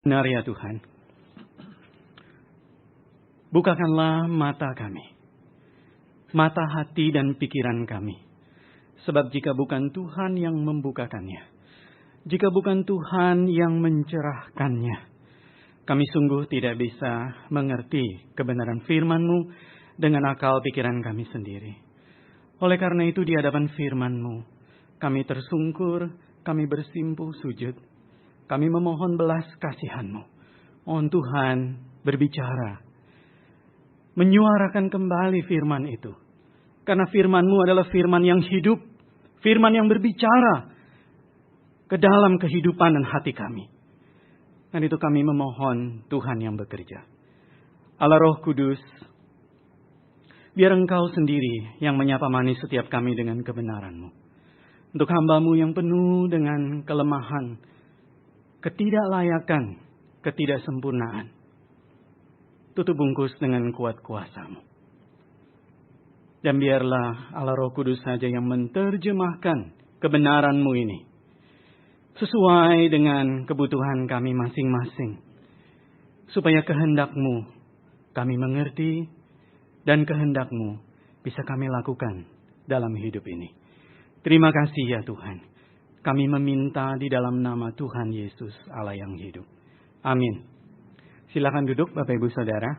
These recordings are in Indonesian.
Benar ya Tuhan, bukakanlah mata kami, mata hati dan pikiran kami. Sebab jika bukan Tuhan yang membukakannya, jika bukan Tuhan yang mencerahkannya, kami sungguh tidak bisa mengerti kebenaran firman-Mu dengan akal pikiran kami sendiri. Oleh karena itu di hadapan firman-Mu, kami tersungkur, kami bersimpuh sujud. Kami memohon belas kasihan-Mu. Mohon Tuhan berbicara. Menyuarakan kembali firman itu. Karena firman-Mu adalah firman yang hidup. Firman yang berbicara ke dalam kehidupan dan hati kami. Dan itu kami memohon Tuhan yang bekerja. Allah Roh Kudus, biar Engkau sendiri yang menyapa manis setiap kami dengan kebenaran-Mu. Untuk hamba-Mu yang penuh dengan kelemahan, ketidaklayakan, ketidaksempurnaan. Tutup bungkus dengan kuat kuasa-Mu. Dan biarlah Allah Roh Kudus saja yang menerjemahkan kebenaran-Mu ini. Sesuai dengan kebutuhan kami masing-masing. Supaya kehendak-Mu kami mengerti dan kehendak-Mu bisa kami lakukan dalam hidup ini. Terima kasih ya Tuhan. Kami meminta di dalam nama Tuhan Yesus Allah yang hidup. Amin. Silakan duduk Bapak Ibu Saudara.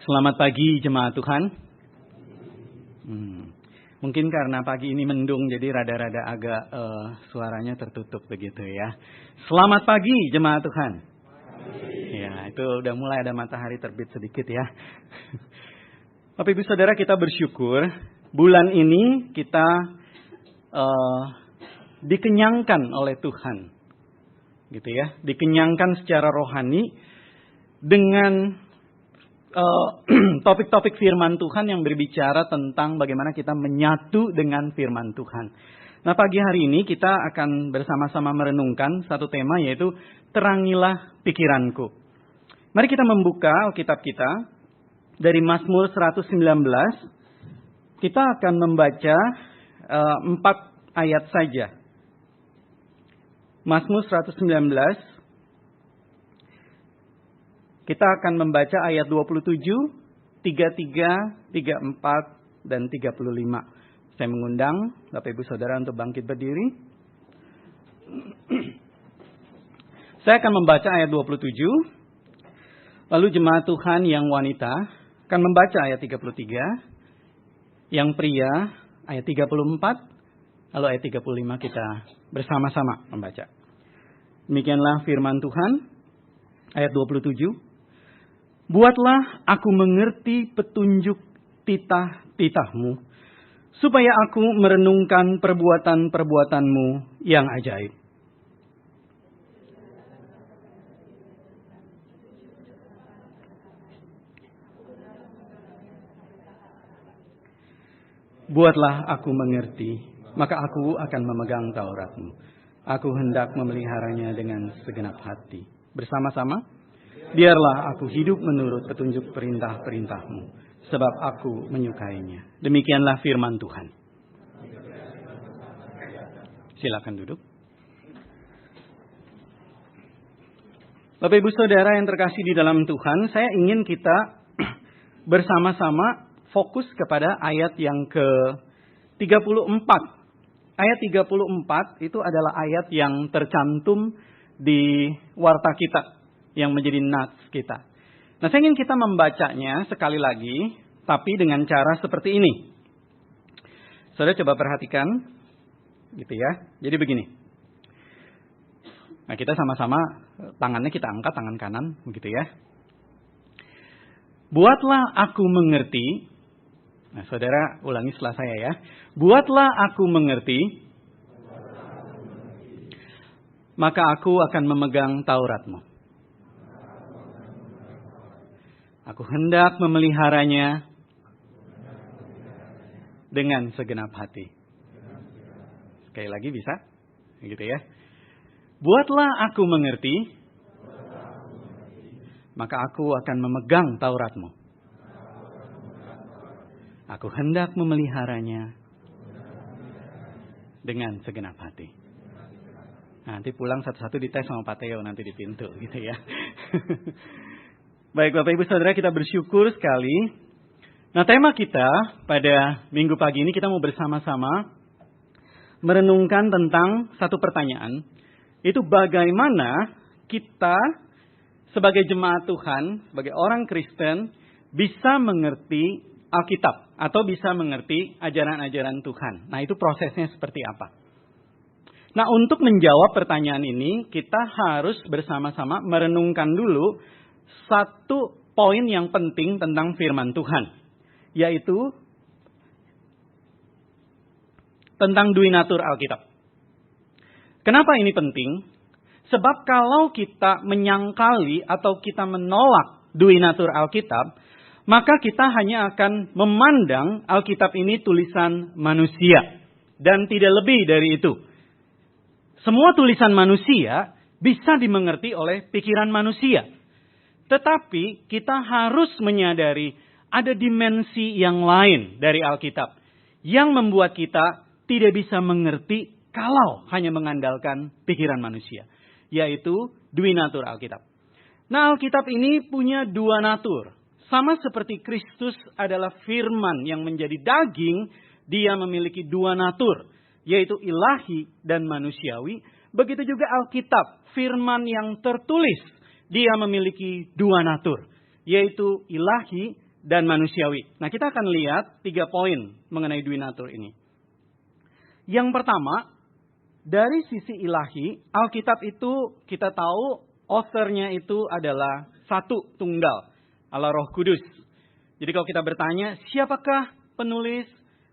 Selamat pagi jemaat Tuhan. Mungkin karena pagi ini mendung jadi rada-rada agak suaranya tertutup begitu ya. Selamat pagi jemaat Tuhan. Ya, itu udah mulai ada matahari terbit sedikit ya. Bapak Ibu Saudara, kita bersyukur bulan ini kita dikenyangkan oleh Tuhan, gitu ya, dikenyangkan secara rohani dengan topik-topik firman Tuhan yang berbicara tentang bagaimana kita menyatu dengan firman Tuhan. Nah, pagi hari ini kita akan bersama-sama merenungkan satu tema, yaitu terangilah pikiranku. Mari kita membuka Alkitab kita. Dari Mazmur 119, kita akan membaca 4 ayat saja. Mazmur 119, kita akan membaca ayat 27, 33, 34, dan 35. Saya mengundang Bapak Ibu Saudara untuk bangkit berdiri. Saya akan membaca ayat 27, lalu jemaat Tuhan yang wanita akan membaca ayat 33, yang pria ayat 34, lalu ayat 35 kita bersama-sama membaca. Demikianlah firman Tuhan, ayat 27. Buatlah aku mengerti petunjuk titah-titah-Mu, supaya aku merenungkan perbuatan-perbuatan-Mu yang ajaib. Buatlah aku mengerti, maka aku akan memegang Taurat-Mu. Aku hendak memeliharanya dengan segenap hati. Bersama-sama, biarlah aku hidup menurut petunjuk perintah-perintah-Mu, sebab aku menyukainya. Demikianlah firman Tuhan. Silakan duduk. Bapak Ibu Saudara yang terkasih di dalam Tuhan, saya ingin kita bersama-sama fokus kepada ayat yang ke-34. Ayat 34 itu adalah ayat yang tercantum di warta kita, yang menjadi nats kita. Nah, saya ingin kita membacanya sekali lagi, tapi dengan cara seperti ini. Saudara coba perhatikan, gitu ya. Jadi begini. Nah, kita sama-sama tangannya kita angkat, tangan kanan, begitu ya. Buatlah aku mengerti. Nah, saudara ulangi setelah saya ya. Buatlah aku mengerti, maka aku akan memegang Taurat-Mu. Aku hendak memeliharanya dengan segenap hati. Sekali lagi bisa? Gitu ya. Buatlah aku mengerti, maka aku akan memegang Taurat-Mu. Aku hendak memeliharanya dengan segenap hati. Nanti pulang satu-satu dites sama Pak Teo nanti di pintu gitu ya. Baik Bapak Ibu Saudara, kita bersyukur sekali. Nah, tema kita pada minggu pagi ini kita mau bersama-sama merenungkan tentang satu pertanyaan. Itu bagaimana kita sebagai jemaat Tuhan, sebagai orang Kristen bisa mengerti Alkitab atau bisa mengerti ajaran-ajaran Tuhan. Nah, itu prosesnya seperti apa? Nah, untuk menjawab pertanyaan ini, kita harus bersama-sama merenungkan dulu satu poin yang penting tentang firman Tuhan, yaitu tentang duinatur Alkitab. Kenapa ini penting? Sebab kalau kita menyangkali atau kita menolak duinatur Alkitab, maka kita hanya akan memandang Alkitab ini tulisan manusia. Dan tidak lebih dari itu. Semua tulisan manusia bisa dimengerti oleh pikiran manusia. Tetapi kita harus menyadari ada dimensi yang lain dari Alkitab. Yang membuat kita tidak bisa mengerti kalau hanya mengandalkan pikiran manusia. Yaitu duinatur Alkitab. Nah, Alkitab ini punya dua natur. Sama seperti Kristus adalah firman yang menjadi daging, dia memiliki dua natur, yaitu ilahi dan manusiawi. Begitu juga Alkitab, firman yang tertulis, dia memiliki dua natur, yaitu ilahi dan manusiawi. Nah, kita akan lihat 3 poin mengenai duinatur ini. Yang pertama, dari sisi ilahi, Alkitab itu kita tahu authornya itu adalah satu tunggal, Allah Roh Kudus. Jadi kalau kita bertanya, siapakah penulis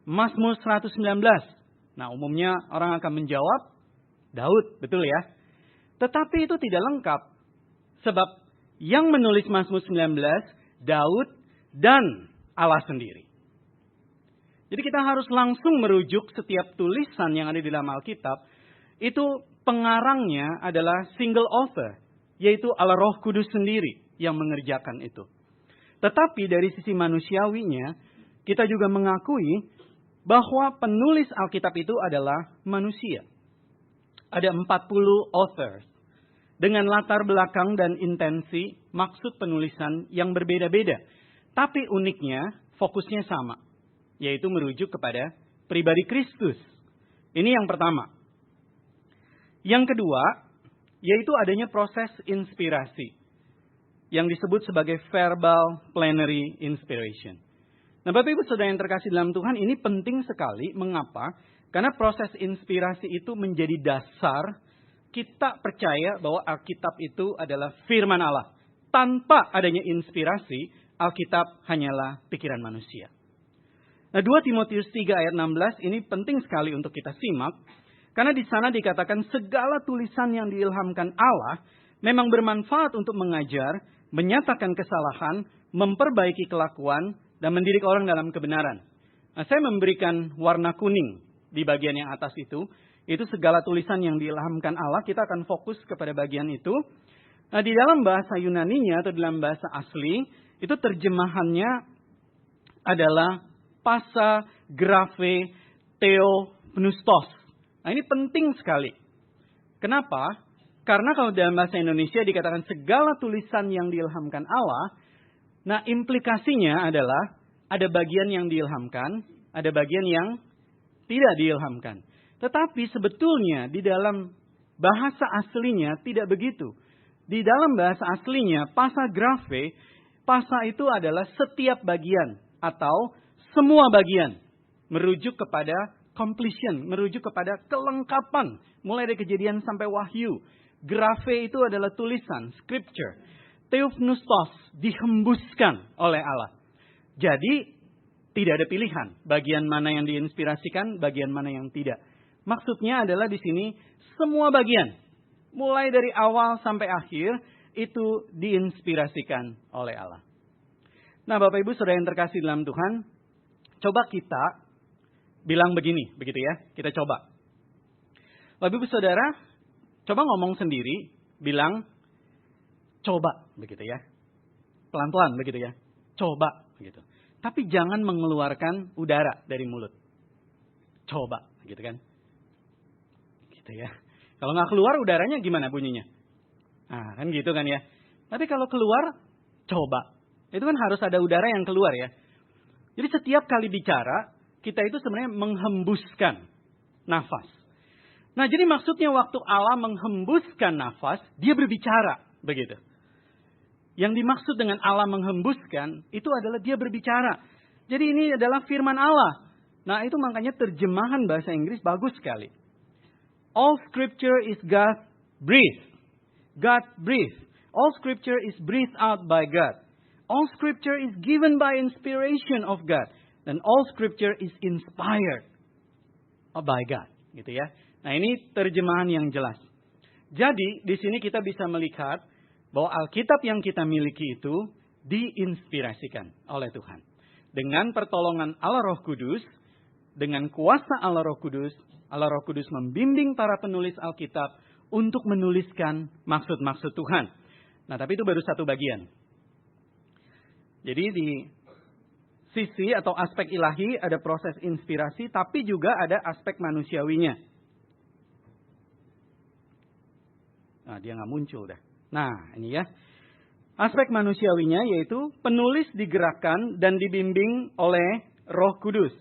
Mazmur 119? Nah, umumnya orang akan menjawab, Daud, betul ya? Tetapi itu tidak lengkap. Sebab yang menulis Mazmur 19, Daud dan Allah sendiri. Jadi kita harus langsung merujuk setiap tulisan yang ada di dalam Alkitab. Itu pengarangnya adalah single author. Yaitu Allah Roh Kudus sendiri yang mengerjakan itu. Tetapi dari sisi manusiawinya, kita juga mengakui bahwa penulis Alkitab itu adalah manusia. Ada 40 authors. Dengan latar belakang dan intensi maksud penulisan yang berbeda-beda. Tapi uniknya fokusnya sama. Yaitu merujuk kepada pribadi Kristus. Ini yang pertama. Yang kedua, yaitu adanya proses inspirasi. Yang disebut sebagai verbal plenary inspiration. Nah, Bapak Ibu Saudara yang terkasih dalam Tuhan, ini penting sekali. Mengapa? Karena proses inspirasi itu menjadi dasar kita percaya bahwa Alkitab itu adalah firman Allah. Tanpa adanya inspirasi, Alkitab hanyalah pikiran manusia. Nah, 2 Timotius 3 ayat 16 ini penting sekali untuk kita simak. Karena di sana dikatakan segala tulisan yang diilhamkan Allah memang bermanfaat untuk mengajar, menyatakan kesalahan, memperbaiki kelakuan, dan mendidik orang dalam kebenaran. Nah, saya memberikan warna kuning di bagian yang atas itu. Itu segala tulisan yang diilhamkan Allah. Kita akan fokus kepada bagian itu. Nah, di dalam bahasa Yunaninya atau dalam bahasa asli, itu terjemahannya adalah pasa, grafe, theopneustos. Nah, ini penting sekali. Kenapa? Karena kalau dalam bahasa Indonesia dikatakan segala tulisan yang diilhamkan Allah, nah implikasinya adalah ada bagian yang diilhamkan, ada bagian yang tidak diilhamkan. Tetapi sebetulnya di dalam bahasa aslinya tidak begitu. Di dalam bahasa aslinya, pasa grafe, pasa itu adalah setiap bagian atau semua bagian. Merujuk kepada completion, merujuk kepada kelengkapan. Mulai dari Kejadian sampai Wahyu. Grafe itu adalah tulisan, scripture. Theopneustos, dihembuskan oleh Allah. Jadi, tidak ada pilihan. Bagian mana yang diinspirasikan, bagian mana yang tidak. Maksudnya adalah di sini semua bagian. Mulai dari awal sampai akhir, itu diinspirasikan oleh Allah. Nah, Bapak Ibu Saudara yang terkasih dalam Tuhan, coba kita bilang begini, begitu ya. Kita coba. Bapak Ibu Saudara, coba ngomong sendiri, bilang, coba, begitu ya. Pelan-pelan, begitu ya. Coba, begitu. Tapi jangan mengeluarkan udara dari mulut. Coba, gitu kan. Gitu ya. Kalau nggak keluar udaranya gimana bunyinya? Nah, kan gitu kan ya. Tapi kalau keluar, coba. Itu kan harus ada udara yang keluar ya. Jadi setiap kali bicara, kita itu sebenarnya menghembuskan nafas. Nah, jadi maksudnya waktu Allah menghembuskan nafas, dia berbicara. Begitu. Yang dimaksud dengan Allah menghembuskan, itu adalah dia berbicara. Jadi ini adalah firman Allah. Nah, itu makanya terjemahan bahasa Inggris bagus sekali. All scripture is God breathed. God breathed. All scripture is breathed out by God. All scripture is given by inspiration of God. Dan all scripture is inspired by God. Gitu ya. Nah, ini terjemahan yang jelas. Jadi, di sini kita bisa melihat bahwa Alkitab yang kita miliki itu diinspirasikan oleh Tuhan. Dengan pertolongan Allah Roh Kudus, dengan kuasa Allah Roh Kudus membimbing para penulis Alkitab untuk menuliskan maksud-maksud Tuhan. Nah, tapi itu baru satu bagian. Jadi di sisi atau aspek ilahi ada proses inspirasi, tapi juga ada aspek manusiawinya. Nah, dia nggak muncul dah. Nah, ini ya. Aspek manusiawinya yaitu penulis digerakkan dan dibimbing oleh Roh Kudus.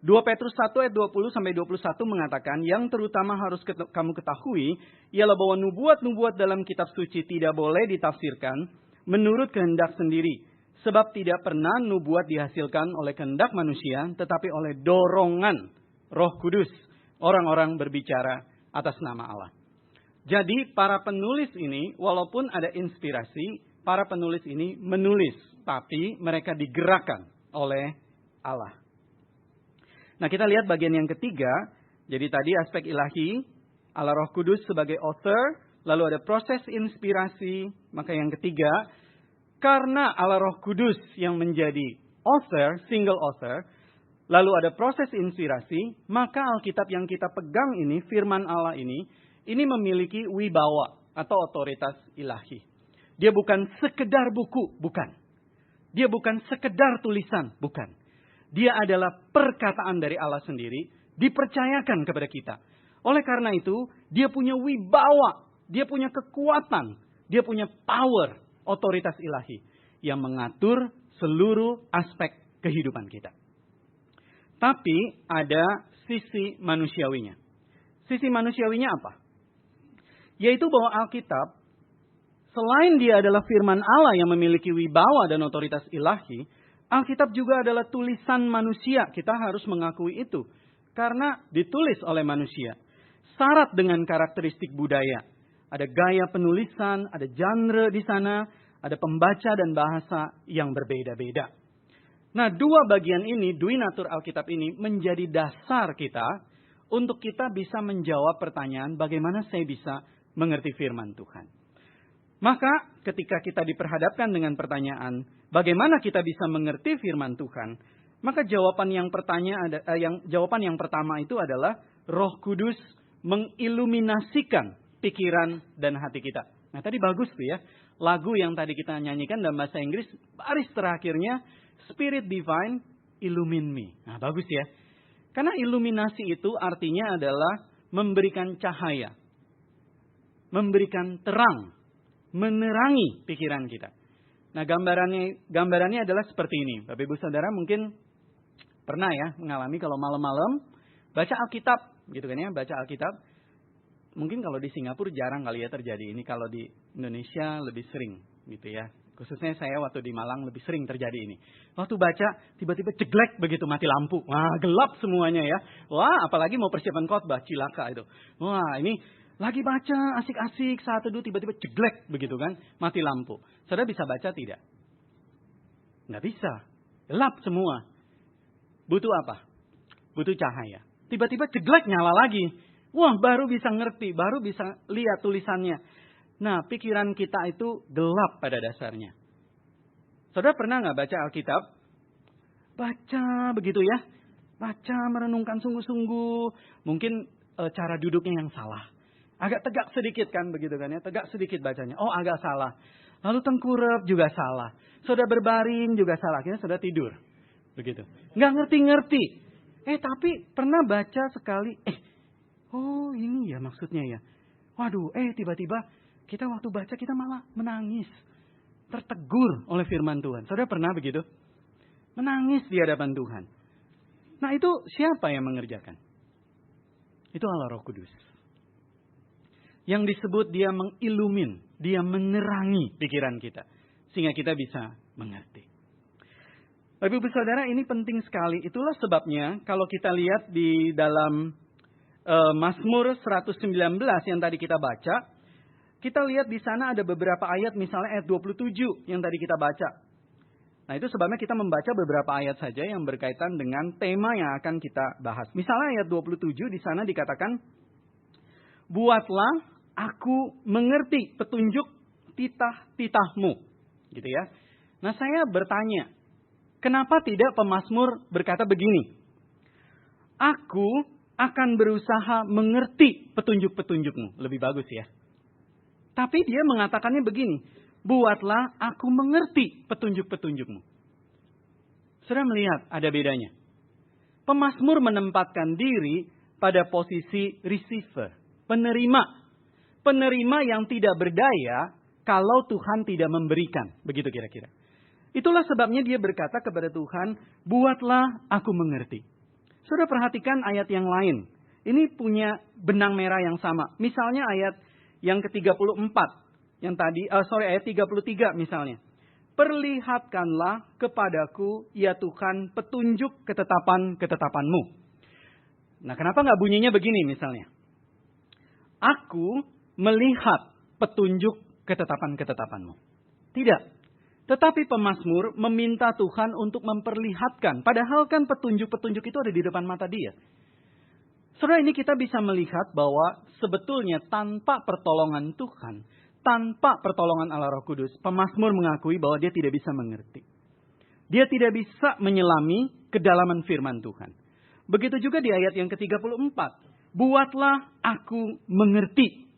2 Petrus 1 ayat 20-21 mengatakan, yang terutama harus kamu ketahui, ialah bahwa nubuat-nubuat dalam kitab suci tidak boleh ditafsirkan menurut kehendak sendiri. Sebab tidak pernah nubuat dihasilkan oleh kehendak manusia, tetapi oleh dorongan Roh Kudus. Orang-orang berbicara atas nama Allah. Jadi para penulis ini, walaupun ada inspirasi, para penulis ini menulis. Tapi mereka digerakkan oleh Allah. Nah, kita lihat bagian yang ketiga. Jadi tadi aspek ilahi, Allah Roh Kudus sebagai author. Lalu ada proses inspirasi. Maka yang ketiga, karena Allah Roh Kudus yang menjadi author, single author. Lalu ada proses inspirasi. Maka Alkitab yang kita pegang ini, firman Allah ini memiliki wibawa atau otoritas ilahi. Dia bukan sekedar buku, bukan. Dia bukan sekedar tulisan, bukan. Dia adalah perkataan dari Allah sendiri, dipercayakan kepada kita. Oleh karena itu, dia punya wibawa, dia punya kekuatan, dia punya power, otoritas ilahi yang mengatur seluruh aspek kehidupan kita. Tapi ada sisi manusiawinya. Sisi manusiawinya apa? Yaitu bahwa Alkitab, selain dia adalah firman Allah yang memiliki wibawa dan otoritas ilahi, Alkitab juga adalah tulisan manusia. Kita harus mengakui itu. Karena ditulis oleh manusia. Syarat dengan karakteristik budaya. Ada gaya penulisan, ada genre di sana, ada pembaca dan bahasa yang berbeda-beda. Nah, dua bagian ini, duinatur Alkitab ini menjadi dasar kita untuk kita bisa menjawab pertanyaan bagaimana saya bisa mengerti firman Tuhan. Maka ketika kita diperhadapkan dengan pertanyaan bagaimana kita bisa mengerti firman Tuhan, maka jawaban yang pertama itu adalah Roh Kudus mengiluminasikan pikiran dan hati kita. Nah, tadi bagus tuh ya. Lagu yang tadi kita nyanyikan dalam bahasa Inggris, baris terakhirnya Spirit Divine illumine me. Nah, bagus ya. Karena iluminasi itu artinya adalah memberikan cahaya. Memberikan terang, menerangi pikiran kita. Nah, gambarannya adalah seperti ini. Bapak Ibu Saudara mungkin pernah ya mengalami kalau malam-malam baca Alkitab, gitu kan ya, baca Alkitab. Mungkin kalau di Singapura jarang kali ya terjadi ini, kalau di Indonesia lebih sering gitu ya. Khususnya saya waktu di Malang lebih sering terjadi ini. Waktu baca tiba-tiba jeglek begitu mati lampu. Wah, gelap semuanya ya. Wah, apalagi mau persiapan khotbah, cilaka itu. Wah, ini lagi baca asik-asik saat teduh tiba-tiba jeglek begitu kan, mati lampu. Saudara bisa baca tidak? Nggak bisa. Gelap semua. Butuh apa? Butuh cahaya. Tiba-tiba jeglek nyala lagi. Wah, baru bisa ngerti, baru bisa lihat tulisannya. Nah, pikiran kita itu gelap pada dasarnya. Saudara pernah nggak baca Alkitab? Baca begitu ya. Baca, merenungkan sungguh-sungguh. Mungkin cara duduknya yang salah. Agak tegak sedikit kan begitu kan ya. Tegak sedikit bacanya. Oh, agak salah. Lalu tengkurap juga salah. Saudara berbaring juga salah. Akhirnya saudara tidur. Begitu. Nggak ngerti-ngerti. Tapi pernah baca sekali. Oh ini ya maksudnya ya. Waduh, tiba-tiba kita waktu baca kita malah menangis. Tertegur oleh firman Tuhan. Saudara pernah begitu? Menangis di hadapan Tuhan. Nah itu siapa yang mengerjakan? Itu Allah Roh Kudus. Yang disebut dia mengilumin, dia menerangi pikiran kita. Sehingga kita bisa mengerti. Bapak Ibu Saudara, ini penting sekali. Itulah sebabnya kalau kita lihat di dalam Mazmur 119 yang tadi kita baca. Kita lihat di sana ada beberapa ayat, misalnya ayat 27 yang tadi kita baca. Nah itu sebabnya kita membaca beberapa ayat saja yang berkaitan dengan tema yang akan kita bahas. Misalnya ayat 27 di sana dikatakan, buatlah aku mengerti petunjuk titah-titahmu. Gitu ya. Nah saya bertanya, kenapa tidak pemazmur berkata begini? Aku akan berusaha mengerti petunjuk-petunjukmu. Lebih bagus ya. Tapi dia mengatakannya begini, buatlah aku mengerti petunjuk-petunjukmu. Saudara melihat ada bedanya. Pemazmur menempatkan diri pada posisi receiver, penerima. Penerima yang tidak berdaya kalau Tuhan tidak memberikan. Begitu kira-kira. Itulah sebabnya dia berkata kepada Tuhan, buatlah aku mengerti. Saudara perhatikan ayat yang lain. Ini punya benang merah yang sama. Misalnya ayat yang ke-34. Yang tadi, ayat 33 misalnya. Perlihatkanlah kepadaku, ya Tuhan, petunjuk ketetapan-ketetapanmu. Nah, kenapa nggak bunyinya begini misalnya? Aku melihat petunjuk ketetapan-ketetapanmu. Tidak. Tetapi pemazmur meminta Tuhan untuk memperlihatkan. Padahal kan petunjuk-petunjuk itu ada di depan mata dia. Saudara, ini kita bisa melihat bahwa sebetulnya tanpa pertolongan Tuhan, tanpa pertolongan Allah Roh Kudus, pemazmur mengakui bahwa dia tidak bisa mengerti. Dia tidak bisa menyelami kedalaman firman Tuhan. Begitu juga di ayat yang ke-34. Buatlah aku mengerti.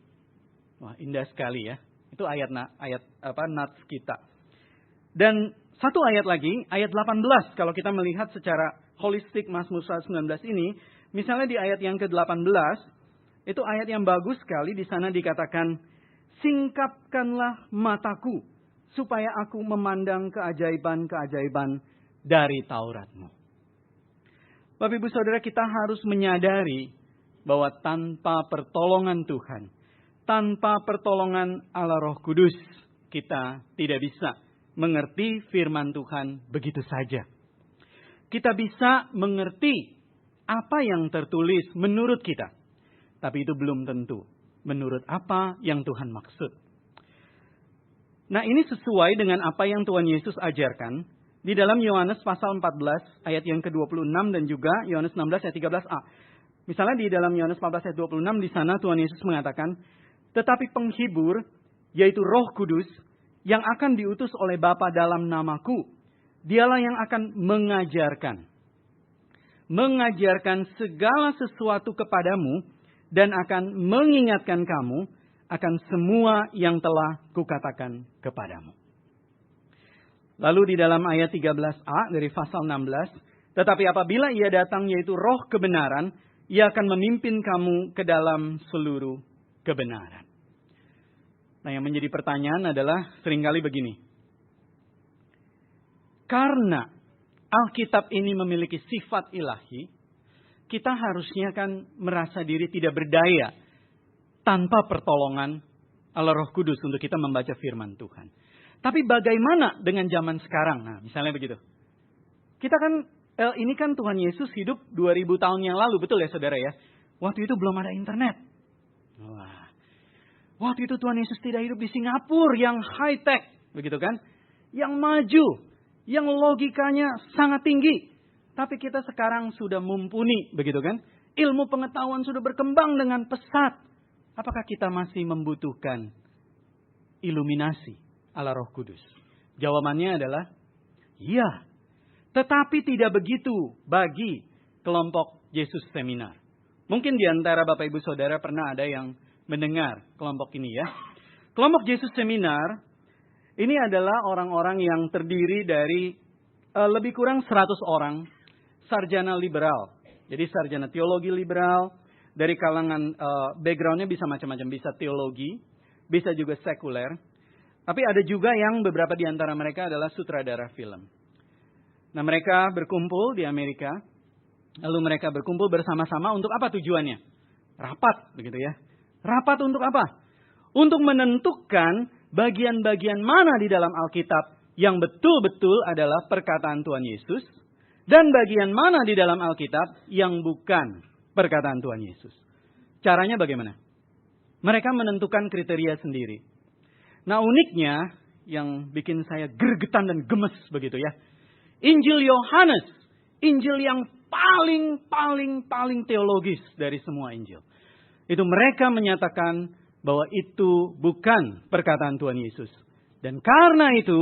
Wah, indah sekali ya. Itu ayat nats kita. Dan satu ayat lagi, ayat 18 kalau kita melihat secara holistik Mazmur 119 ini, misalnya di ayat yang ke-18, itu ayat yang bagus sekali. Di sana dikatakan, singkapkanlah mataku, supaya aku memandang keajaiban-keajaiban dari Tauratmu. Bapak Ibu Saudara, kita harus menyadari bahwa tanpa pertolongan Tuhan, tanpa pertolongan Allah Roh Kudus, kita tidak bisa mengerti firman Tuhan begitu saja. Kita bisa mengerti apa yang tertulis menurut kita. Tapi itu belum tentu menurut apa yang Tuhan maksud. Nah ini sesuai dengan apa yang Tuhan Yesus ajarkan di dalam Yohanes pasal 14 ayat yang ke-26 dan juga Yohanes 16 ayat 13a. Misalnya di dalam Yohanes 14 ayat 26 di sana Tuhan Yesus mengatakan, tetapi penghibur yaitu Roh Kudus yang akan diutus oleh Bapa dalam namaku, dialah yang akan mengajarkan segala sesuatu kepadamu dan akan mengingatkan kamu akan semua yang telah kukatakan kepadamu. Lalu di dalam ayat 13a dari pasal 16, tetapi apabila ia datang yaitu Roh kebenaran, ia akan memimpin kamu ke dalam seluruh kebenaran. Nah yang menjadi pertanyaan adalah seringkali begini. Karena Alkitab ini memiliki sifat ilahi, kita harusnya kan merasa diri tidak berdaya tanpa pertolongan Allah Roh Kudus untuk kita membaca firman Tuhan. Tapi bagaimana dengan zaman sekarang? Nah misalnya begitu. Kita kan, ini kan Tuhan Yesus hidup 2000 tahun yang lalu, betul ya saudara ya? Waktu itu belum ada internet. Wah. Waktu itu Tuhan Yesus tidak hidup di Singapura yang high-tech. Begitu kan? Yang maju. Yang logikanya sangat tinggi. Tapi kita sekarang sudah mumpuni. Begitu kan? Ilmu pengetahuan sudah berkembang dengan pesat. Apakah kita masih membutuhkan iluminasi Allah Roh Kudus? Jawabannya adalah iya. Tetapi tidak begitu bagi kelompok Yesus Seminar. Mungkin di antara Bapak Ibu Saudara pernah ada yang mendengar kelompok ini ya. Kelompok Yesus Seminar ini adalah orang-orang yang terdiri dari lebih kurang 100 orang sarjana liberal. Jadi sarjana teologi liberal dari kalangan backgroundnya bisa macam-macam. Bisa teologi, bisa juga sekuler. Tapi ada juga yang beberapa di antara mereka adalah sutradara film. Nah, mereka berkumpul di Amerika. Lalu mereka berkumpul bersama-sama untuk apa tujuannya? Rapat, begitu ya. Rapat untuk apa? Untuk menentukan bagian-bagian mana di dalam Alkitab yang betul-betul adalah perkataan Tuhan Yesus. Dan bagian mana di dalam Alkitab yang bukan perkataan Tuhan Yesus. Caranya bagaimana? Mereka menentukan kriteria sendiri. Nah, uniknya yang bikin saya gregetan dan gemes begitu ya. Injil Yohanes, Injil yang paling teologis dari semua Injil. Itu mereka menyatakan bahwa itu bukan perkataan Tuhan Yesus. Dan karena itu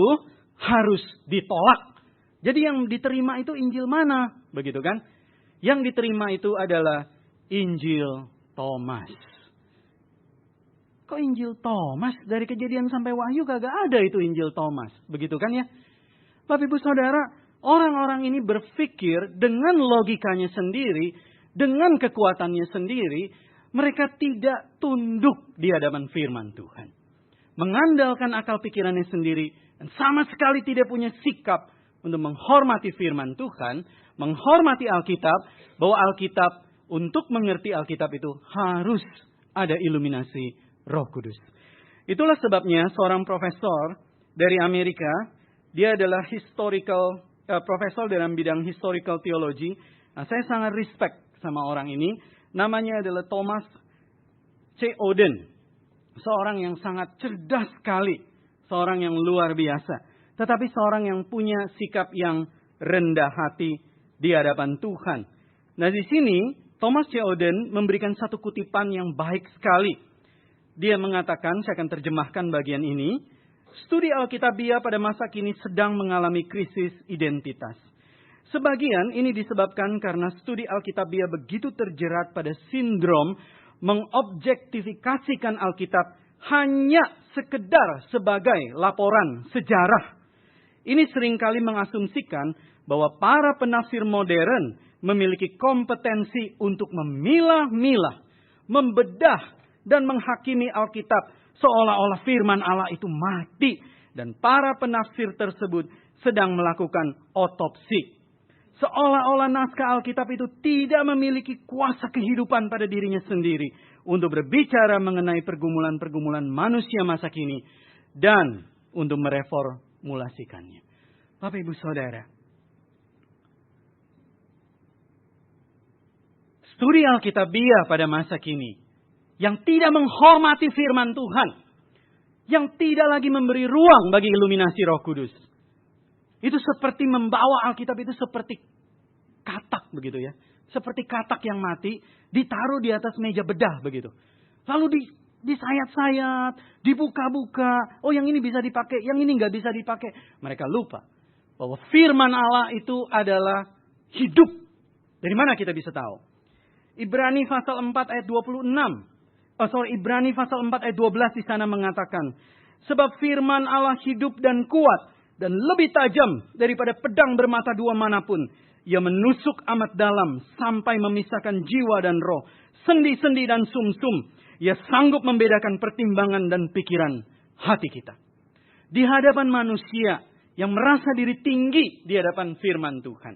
harus ditolak. Jadi yang diterima itu Injil mana? Begitu kan? Yang diterima itu adalah Injil Thomas. Kok Injil Thomas? Dari Kejadian sampai Wahyu kagak ada itu Injil Thomas. Begitu kan ya? Bapak Ibu Saudara, orang-orang ini berpikir dengan logikanya sendiri, dengan kekuatannya sendiri, mereka tidak tunduk di hadapan firman Tuhan. Mengandalkan akal pikirannya sendiri, dan sama sekali tidak punya sikap untuk menghormati firman Tuhan, menghormati Alkitab, bahwa Alkitab, untuk mengerti Alkitab itu harus ada iluminasi Roh Kudus. Itulah sebabnya seorang profesor dari Amerika, dia adalah profesor dalam bidang historical theology. Nah, saya sangat respect sama orang ini. Namanya adalah Thomas C. Oden. Seorang yang sangat cerdas sekali. Seorang yang luar biasa. Tetapi seorang yang punya sikap yang rendah hati di hadapan Tuhan. Nah, di sini Thomas C. Oden memberikan satu kutipan yang baik sekali. Dia mengatakan, saya akan terjemahkan bagian ini. Studi Alkitabiah pada masa kini sedang mengalami krisis identitas. Sebagian ini disebabkan karena studi Alkitabiah begitu terjerat pada sindrom mengobjektifikasikan Alkitab hanya sekedar sebagai laporan sejarah. Ini seringkali mengasumsikan bahwa para penafsir modern memiliki kompetensi untuk memilah-milah, membedah, dan menghakimi Alkitab seolah-olah firman Allah itu mati. Dan para penafsir tersebut sedang melakukan otopsi. Seolah-olah naskah Alkitab itu tidak memiliki kuasa kehidupan pada dirinya sendiri. Untuk berbicara mengenai pergumulan-pergumulan manusia masa kini. Dan untuk mereformulasikannya. Bapak Ibu Saudara. Studi Alkitabiah pada masa kini. Yang tidak menghormati firman Tuhan. Yang tidak lagi memberi ruang bagi iluminasi Roh Kudus. Itu seperti membawa Alkitab itu seperti katak begitu ya. Seperti katak yang mati ditaruh di atas meja bedah begitu. Lalu disayat-sayat, dibuka-buka. Oh, yang ini bisa dipakai, yang ini nggak bisa dipakai. Mereka lupa bahwa firman Allah itu adalah hidup. Dari mana kita bisa tahu? Ibrani pasal 4 ayat 26. Ibrani pasal 4 ayat 12 di sana mengatakan, sebab firman Allah hidup dan kuat dan lebih tajam daripada pedang bermata dua manapun. Ia menusuk amat dalam sampai memisahkan jiwa dan roh, sendi-sendi dan sumsum. Ia sanggup membedakan pertimbangan dan pikiran hati kita. Di hadapan manusia yang merasa diri tinggi di hadapan firman Tuhan.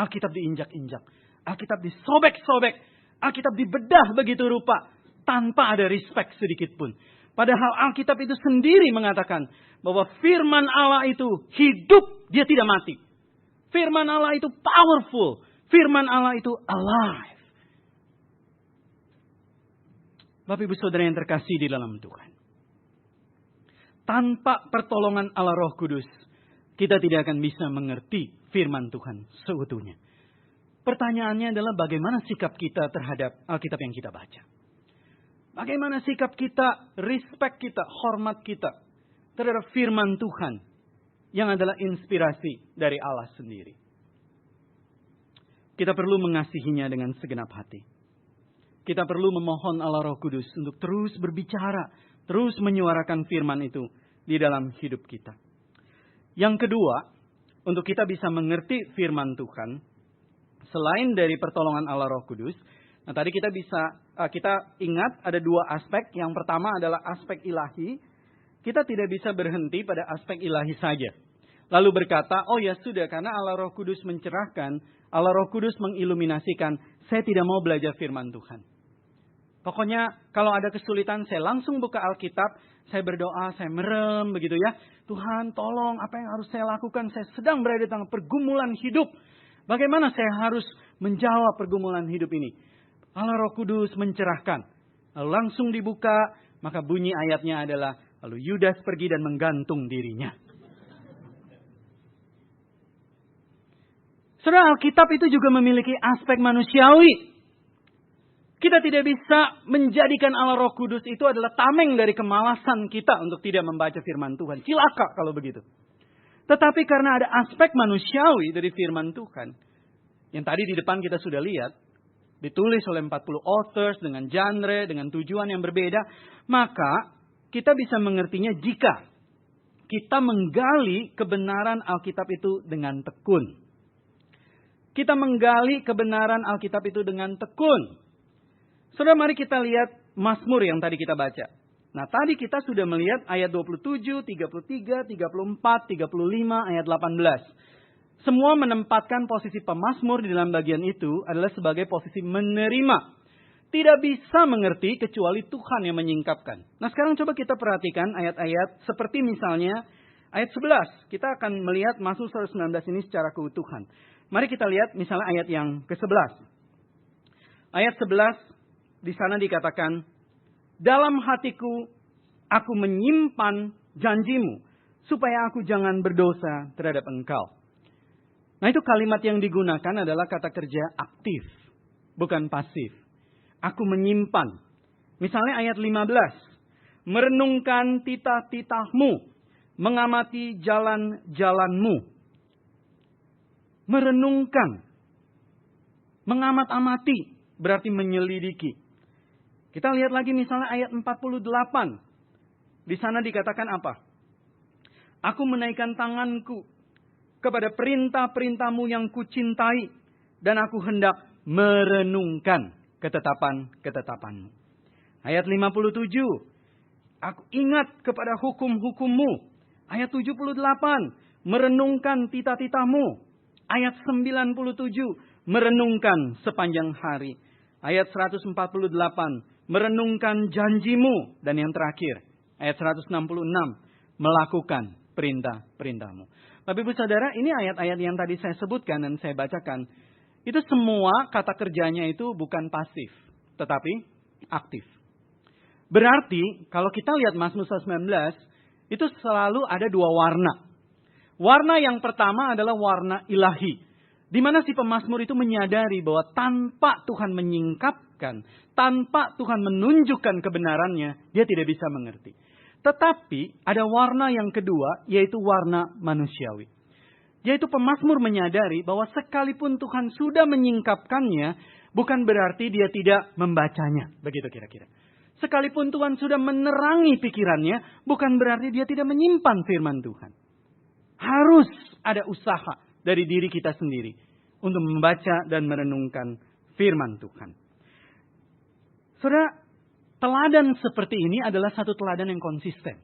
Alkitab diinjak-injak. Alkitab disobek-sobek. Alkitab dibedah begitu rupa. Tanpa ada respect sedikit pun. Padahal Alkitab itu sendiri mengatakan bahwa firman Allah itu hidup, dia tidak mati. Firman Allah itu powerful. Firman Allah itu alive. Bapak Ibu Saudara yang terkasih di dalam Tuhan. Tanpa pertolongan Allah Roh Kudus, kita tidak akan bisa mengerti firman Tuhan seutuhnya. Pertanyaannya adalah bagaimana sikap kita terhadap Alkitab yang kita baca. Bagaimana sikap kita, respect kita, hormat kita terhadap firman Tuhan yang adalah inspirasi dari Allah sendiri. Kita perlu mengasihinya dengan segenap hati. Kita perlu memohon Allah Roh Kudus untuk terus berbicara, terus menyuarakan firman itu di dalam hidup kita. Yang kedua, untuk kita bisa mengerti firman Tuhan, selain dari pertolongan Allah Roh Kudus, Nah, tadi kita ingat ada dua aspek. Yang pertama adalah aspek ilahi. Kita tidak bisa berhenti pada aspek ilahi saja. Lalu berkata, oh ya sudah, karena Allah Roh Kudus mencerahkan, Allah Roh Kudus mengiluminasikan, saya tidak mau belajar firman Tuhan. Pokoknya kalau ada kesulitan, saya langsung buka Alkitab, saya berdoa, saya merem begitu ya. Tuhan tolong, apa yang harus saya lakukan? Saya sedang berada di tengah pergumulan hidup. Bagaimana saya harus menjawab pergumulan hidup ini? Allah Roh Kudus mencerahkan. Lalu langsung dibuka, maka bunyi ayatnya adalah, lalu Yudas pergi dan menggantung dirinya. Saudara, Alkitab itu juga memiliki aspek manusiawi. Kita tidak bisa menjadikan Allah Roh Kudus itu adalah tameng dari kemalasan kita untuk tidak membaca firman Tuhan. Cilaka kalau begitu. Tetapi karena ada aspek manusiawi dari firman Tuhan, yang tadi di depan kita sudah lihat, ditulis oleh 40 authors dengan genre, dengan tujuan yang berbeda, maka kita bisa mengertinya jika kita menggali kebenaran Alkitab itu dengan tekun. Kita menggali kebenaran Alkitab itu dengan tekun. Saudara, mari kita lihat Mazmur yang tadi kita baca. Nah, tadi kita sudah melihat ayat 27, 33, 34, 35, ayat 18. Semua menempatkan posisi pemazmur di dalam bagian itu adalah sebagai posisi menerima. Tidak bisa mengerti kecuali Tuhan yang menyingkapkan. Nah, sekarang coba kita perhatikan ayat-ayat seperti misalnya ayat 11. Kita akan melihat Mazmur 119 ini secara keutuhan. Mari kita lihat misalnya ayat yang ke-11. Ayat 11 di sana dikatakan, dalam hatiku aku menyimpan janjimu, supaya aku jangan berdosa terhadap engkau. Nah, itu kalimat yang digunakan adalah kata kerja aktif, bukan pasif. Aku menyimpan. Misalnya ayat 15. Merenungkan titah-titahmu, mengamati jalan-jalanmu. Merenungkan. Mengamat-amati berarti menyelidiki. Kita lihat lagi misalnya ayat 48. Di sana dikatakan apa? Aku menaikkan tanganku kepada perintah-perintahmu yang kucintai. Dan aku hendak merenungkan ketetapan-ketetapanmu. Ayat 57. Aku ingat kepada hukum-hukummu. Ayat 78. Merenungkan titah-titahmu. Ayat 97. Merenungkan sepanjang hari. Ayat 148. Merenungkan janjimu. Dan yang terakhir. Ayat 166. Melakukan perintah-perintahmu. Bapak Ibu Saudara, ini ayat-ayat yang tadi saya sebutkan dan saya bacakan. Itu semua kata kerjanya itu bukan pasif. Tetapi aktif. Berarti kalau kita lihat Mazmur 119. Itu selalu ada dua warna. Warna yang pertama adalah warna ilahi. Di mana si pemazmur itu menyadari bahwa tanpa Tuhan menyingkapkan, tanpa Tuhan menunjukkan kebenarannya, dia tidak bisa mengerti. Tetapi ada warna yang kedua, yaitu warna manusiawi. Yaitu pemazmur menyadari bahwa sekalipun Tuhan sudah menyingkapkannya, bukan berarti dia tidak membacanya. Begitu kira-kira. Sekalipun Tuhan sudah menerangi pikirannya, bukan berarti dia tidak menyimpan firman Tuhan. Harus ada usaha dari diri kita sendiri untuk membaca dan merenungkan firman Tuhan. Saudara, teladan seperti ini adalah satu teladan yang konsisten.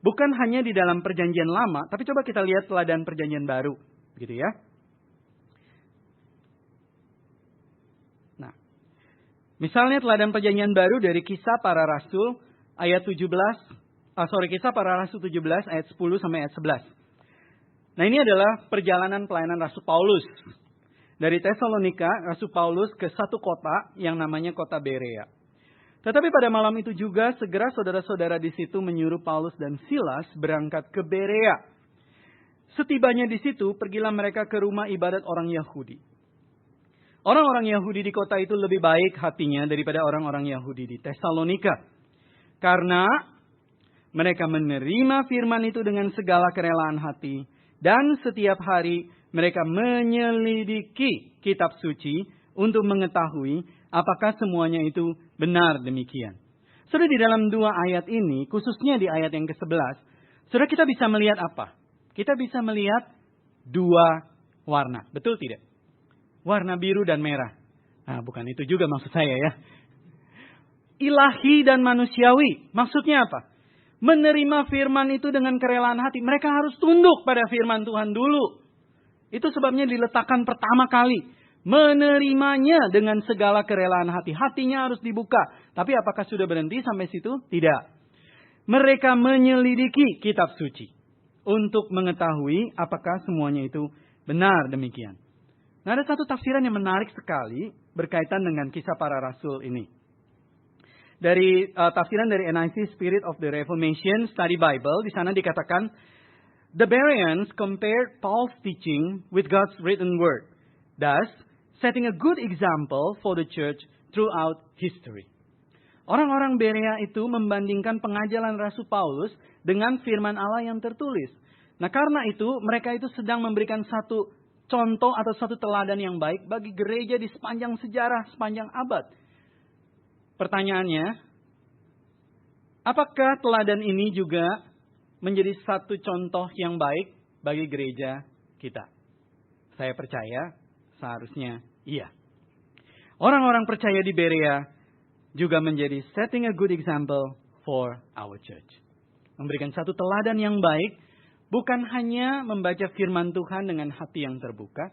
Bukan hanya di dalam perjanjian lama, tapi coba kita lihat teladan perjanjian baru. Begitu ya. Nah, misalnya teladan perjanjian baru dari Kisah Para Rasul ayat 17. Kisah Para Rasul 17 ayat 10 sampai ayat 11. Nah, ini adalah perjalanan pelayanan Rasul Paulus. Dari Tesalonika, Rasul Paulus ke satu kota yang namanya kota Berea. Tetapi pada malam itu juga segera saudara-saudara di situ menyuruh Paulus dan Silas berangkat ke Berea. Setibanya di situ, pergilah mereka ke rumah ibadat orang Yahudi. Orang-orang Yahudi di kota itu lebih baik hatinya daripada orang-orang Yahudi di Tesalonika. Karena mereka menerima firman itu dengan segala kerelaan hati. Dan setiap hari mereka menyelidiki kitab suci untuk mengetahui apakah semuanya itu benar demikian. Saudara, di dalam dua ayat ini, khususnya di ayat yang ke-11, saudara, kita bisa melihat apa? Kita bisa melihat dua warna. Betul tidak? Warna biru dan merah. Nah, bukan itu juga maksud saya ya. Ilahi dan manusiawi. Maksudnya apa? Menerima firman itu dengan kerelaan hati. Mereka harus tunduk pada firman Tuhan dulu. Itu sebabnya diletakkan pertama kali. Menerimanya dengan segala kerelaan hati. Hatinya harus dibuka. Tapi apakah sudah berhenti sampai situ? Tidak. Mereka menyelidiki kitab suci. Untuk mengetahui apakah semuanya itu benar demikian. Nah, ada satu tafsiran yang menarik sekali berkaitan dengan kisah para rasul ini. Dari tafsiran dari NIV Spirit of the Reformation Study Bible, di sana dikatakan, the Bereans compared Paul's teaching with God's written word, thus setting a good example for the church throughout history. Orang-orang Berea itu membandingkan pengajaran Rasul Paulus dengan firman Allah yang tertulis. Nah, karena itu mereka itu sedang memberikan satu contoh atau satu teladan yang baik bagi gereja di sepanjang sejarah, sepanjang abad. Pertanyaannya, apakah teladan ini juga menjadi satu contoh yang baik bagi gereja kita? Saya percaya seharusnya iya. Orang-orang percaya di Berea juga menjadi setting a good example for our church. Memberikan satu teladan yang baik, bukan hanya membaca firman Tuhan dengan hati yang terbuka,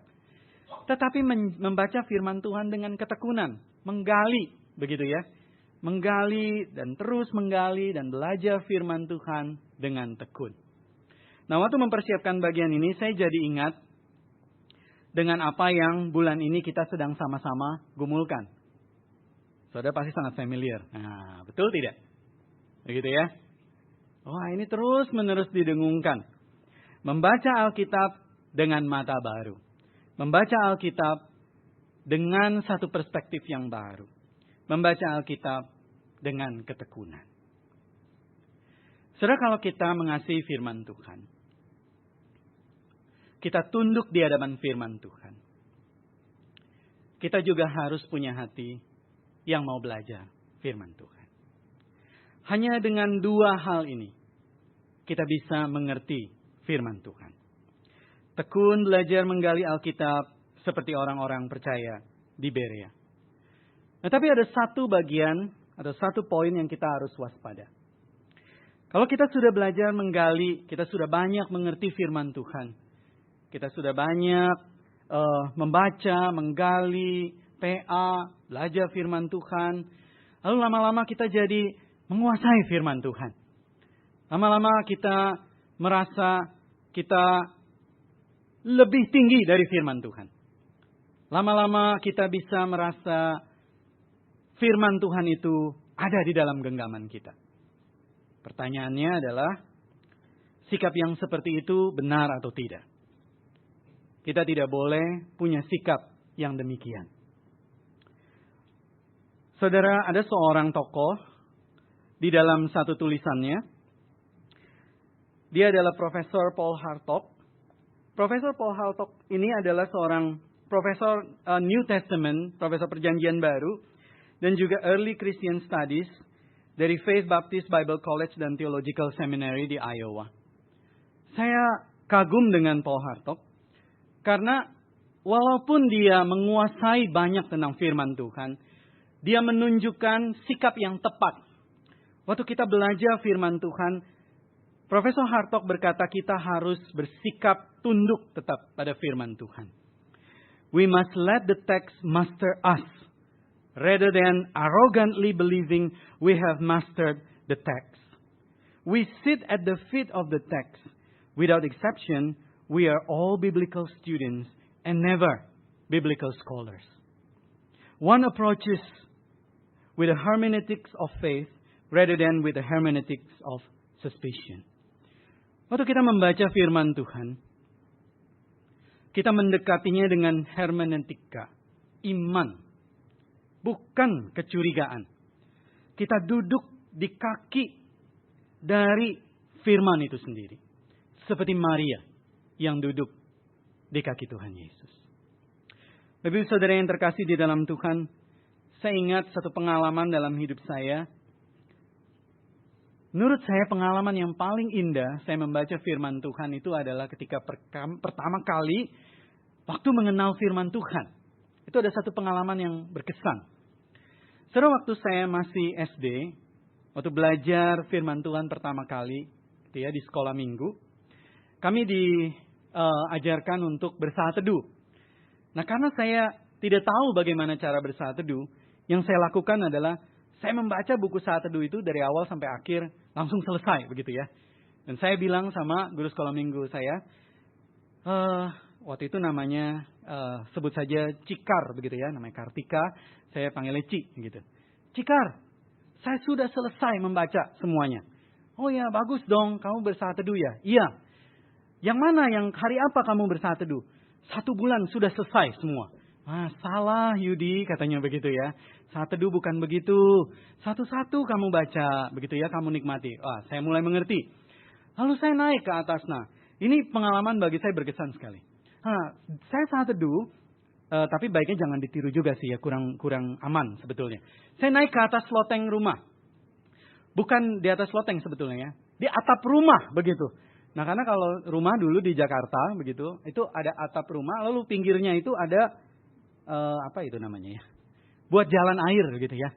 tetapi membaca firman Tuhan dengan ketekunan, menggali, begitu ya. Menggali dan terus menggali dan belajar firman Tuhan dengan tekun. Nah, waktu mempersiapkan bagian ini, saya jadi ingat dengan apa yang bulan ini kita sedang sama-sama gumulkan. Saudara pasti sangat familiar. Nah, betul tidak? Begitu ya? Wah, ini terus-menerus didengungkan. Membaca Alkitab dengan mata baru. Membaca Alkitab dengan satu perspektif yang baru. Membaca Alkitab dengan ketekunan. Saudara, kalau kita mengasihi firman Tuhan, kita tunduk di hadapan firman Tuhan, kita juga harus punya hati yang mau belajar firman Tuhan. Hanya dengan dua hal ini, kita bisa mengerti firman Tuhan. Tekun belajar menggali Alkitab seperti orang-orang percaya di Berea. Nah, tapi ada satu bagian, ada satu poin yang kita harus waspada. Kalau kita sudah belajar menggali, kita sudah banyak mengerti firman Tuhan. Kita sudah banyak membaca, menggali, PA, belajar firman Tuhan. Lalu lama-lama kita jadi menguasai firman Tuhan. Lama-lama kita merasa kita lebih tinggi dari firman Tuhan. Lama-lama kita bisa merasa firman Tuhan itu ada di dalam genggaman kita. Pertanyaannya adalah, sikap yang seperti itu benar atau tidak? Kita tidak boleh punya sikap yang demikian. Saudara, ada seorang tokoh di dalam satu tulisannya. Dia adalah Profesor Paul Hartog. Profesor Paul Hartog ini adalah seorang profesor New Testament, profesor Perjanjian Baru, dan juga Early Christian Studies dari Faith Baptist Bible College dan Theological Seminary di Iowa. Saya kagum dengan Paul Hartog karena walaupun dia menguasai banyak tentang firman Tuhan, dia menunjukkan sikap yang tepat. Waktu kita belajar firman Tuhan, Profesor Hartog berkata kita harus bersikap tunduk tetap pada firman Tuhan. We must let the text master us, rather than arrogantly believing we have mastered the text. We sit at the feet of the text. Without exception, we are all biblical students and never biblical scholars. One approaches with the hermeneutics of faith rather than with the hermeneutics of suspicion. Waktu kita membaca firman Tuhan, kita mendekatinya dengan hermeneutika, iman, bukan kecurigaan. Kita duduk di kaki dari firman itu sendiri. Seperti Maria yang duduk di kaki Tuhan Yesus. Bapak saudara yang terkasih di dalam Tuhan, saya ingat satu pengalaman dalam hidup saya. Menurut saya pengalaman yang paling indah saya membaca firman Tuhan itu adalah ketika pertama kali waktu mengenal firman Tuhan. itu ada satu pengalaman yang berkesan. Saudara, waktu saya masih SD, waktu belajar firman Tuhan pertama kali, gitu ya, di sekolah minggu, kami diajarkan untuk bersaat teduh. Nah, karena saya tidak tahu bagaimana cara bersaat teduh, yang saya lakukan adalah saya membaca buku saat teduh itu dari awal sampai akhir, langsung selesai, begitu ya. Dan saya bilang sama guru sekolah minggu saya, waktu itu namanya sebut saja Cikar, begitu ya, namanya Kartika, saya panggilnya Ci, gitu. Cikar, saya sudah selesai membaca semuanya. Oh ya, bagus dong, kamu bersaat teduh ya? Iya. Yang mana, yang hari apa kamu bersaat teduh? 1 bulan sudah selesai semua. Salah Yudi, katanya begitu ya. Saat teduh bukan begitu. Satu-satu kamu baca, begitu ya, kamu nikmati. Saya mulai mengerti. Lalu saya naik ke atas. Nah, ini pengalaman bagi saya berkesan sekali. Saya saat teduh, tapi baiknya jangan ditiru juga sih ya, kurang aman sebetulnya. Saya naik ke atas loteng rumah. Bukan di atas loteng sebetulnya ya, di atap rumah begitu. Nah, karena kalau rumah dulu di Jakarta begitu, itu ada atap rumah, lalu pinggirnya itu ada apa itu namanya ya? Buat jalan air gitu ya.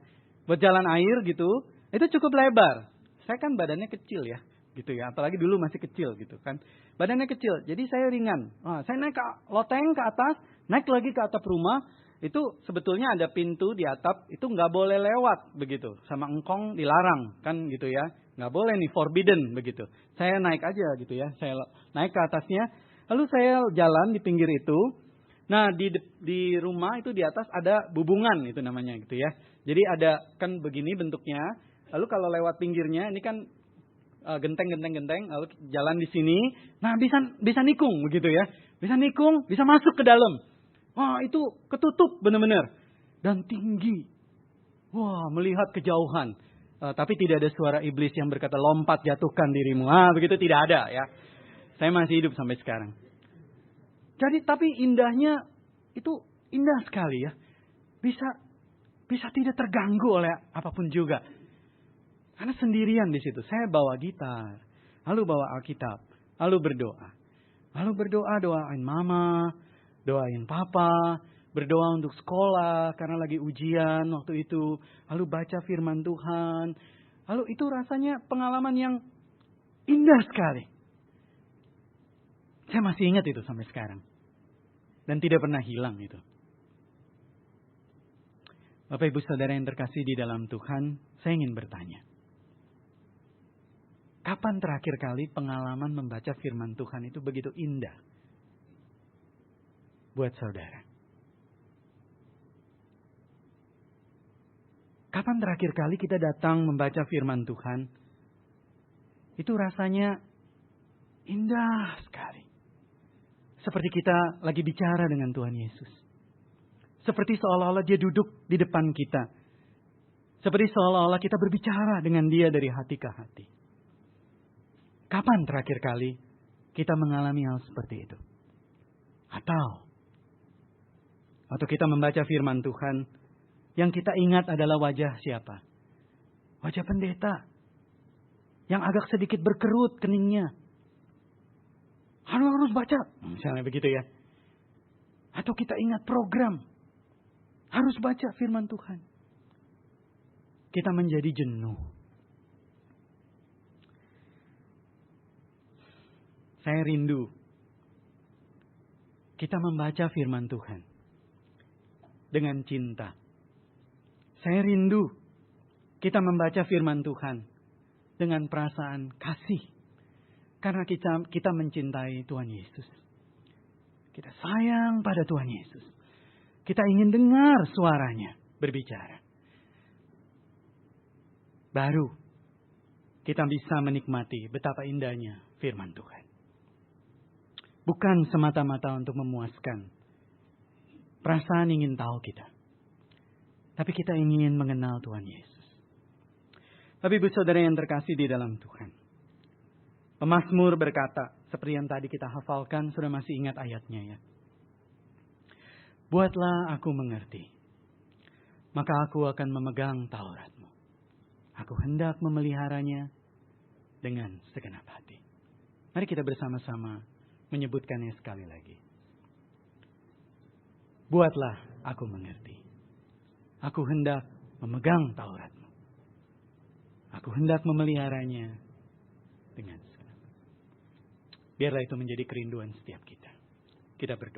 Buat jalan air gitu, itu cukup lebar. Saya kan badannya kecil ya, gitu ya. Apalagi dulu masih kecil gitu kan. Badannya kecil, jadi saya ringan. Saya naik ke loteng ke atas, naik lagi ke atap rumah. Itu sebetulnya ada pintu di atap, itu nggak boleh lewat begitu. Sama engkong dilarang kan gitu ya. Nggak boleh nih, forbidden begitu. Saya naik aja gitu ya. Saya naik ke atasnya, lalu saya jalan di pinggir itu. Nah, di rumah itu di atas ada bubungan itu namanya gitu ya. Jadi ada kan begini bentuknya. Lalu kalau lewat pinggirnya ini kan genteng, lalu jalan di sini. Nah, bisa nikung begitu ya. Bisa nikung, bisa masuk ke dalam. Itu ketutup benar-benar dan tinggi. Melihat kejauhan. Tapi tidak ada suara iblis yang berkata lompat jatuhkan dirimu. Begitu tidak ada ya. Saya masih hidup sampai sekarang. Jadi tapi indahnya itu indah sekali ya. Bisa tidak terganggu oleh apapun juga. Karena sendirian di situ. Saya bawa gitar, lalu bawa Alkitab, lalu berdoa. Lalu berdoa, doain mama, doain papa, berdoa untuk sekolah karena lagi ujian waktu itu. Lalu baca firman Tuhan. Lalu itu rasanya pengalaman yang indah sekali. Saya masih ingat itu sampai sekarang. Dan tidak pernah hilang itu. Bapak Ibu Saudara yang terkasih di dalam Tuhan, saya ingin bertanya. Kapan terakhir kali pengalaman membaca firman Tuhan itu begitu indah buat saudara? Kapan terakhir kali kita datang membaca firman Tuhan, itu rasanya indah sekali. Seperti kita lagi bicara dengan Tuhan Yesus. Seperti seolah-olah dia duduk di depan kita. Seperti seolah-olah kita berbicara dengan dia dari hati ke hati. Kapan terakhir kali kita mengalami hal seperti itu? Atau kita membaca firman Tuhan, yang kita ingat adalah wajah siapa? Wajah pendeta. Yang agak sedikit berkerut keningnya. Harus baca, misalnya begitu ya. Atau kita ingat program, harus baca firman Tuhan. Kita menjadi jenuh. Saya rindu kita membaca firman Tuhan dengan cinta. Saya rindu kita membaca firman Tuhan dengan perasaan kasih. Karena kita mencintai Tuhan Yesus. Kita sayang pada Tuhan Yesus. Kita ingin dengar suaranya berbicara. Baru kita bisa menikmati betapa indahnya firman Tuhan. Bukan semata-mata untuk memuaskan perasaan ingin tahu kita. Tapi kita ingin mengenal Tuhan Yesus. Tapi Ibu Saudara yang terkasih di dalam Tuhan. Pemazmur berkata, seperti yang tadi kita hafalkan, sudah masih ingat ayatnya ya. Buatlah aku mengerti, maka aku akan memegang Taurat-Mu. Aku hendak memeliharanya dengan segenap hati. Mari kita bersama-sama menyebutkannya sekali lagi. buatlah aku mengerti. Aku hendak memegang Taurat-Mu. Aku hendak memeliharanya dengan senang. Biarlah itu menjadi kerinduan setiap kita. Kita berdoa.